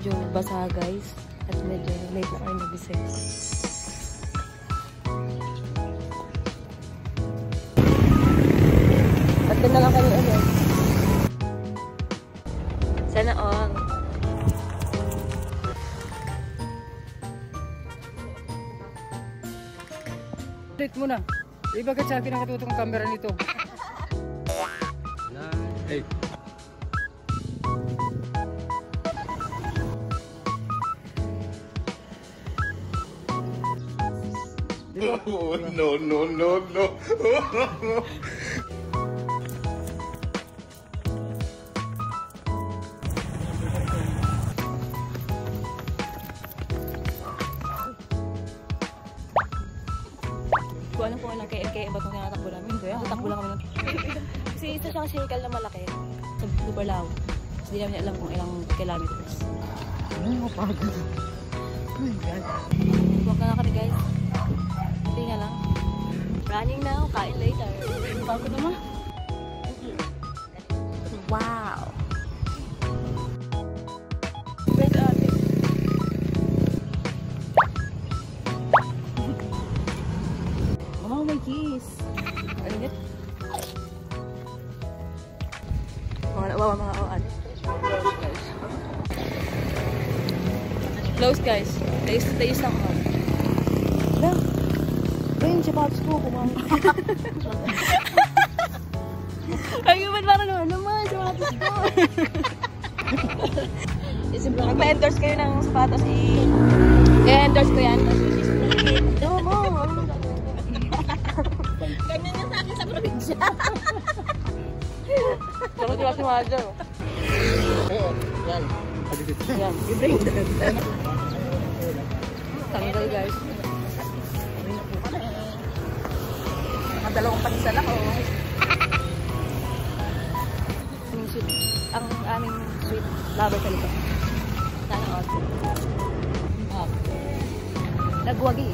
medyo basa guys. At medyo late na kayo nagising. At doon na lang kami ulit. Sana all. Ulit muna. Ibagat sa akin ang katutong camera nito. 9, 8. Oh, no, no, no, no. Kung alam ko ilang kaya ba itong tinatakbo namin. Kaya tatakbo lang kami ng... Kasi ito siyang circle na malaki. Sa Lubalaw. Hindi namin alam kung ilang kilometers. Ay, mapagod. Oh my God. Huwag na kami guys. Hindi nga lang. Running now, kain later. Pagod naman. Wow! Where's ate? Oh my kiss! Ano yun? Mga ate. Close guys. Taste lang ako. Lang. Ayun, si Pops ko. Kumamit. Ay, ba't parang naman? Si Pops ko. Mag-endorse kayo ng sapatos i-endorse ko yan. Ito mo. Ganyan yan sa akin sa probinsya. Pero di ba si Mother? Yan. Yan. You bring that. Tanggal guys. Dalawang panisal ako. Ang aming sweet lover sa likod. Sana all. Nagwagi.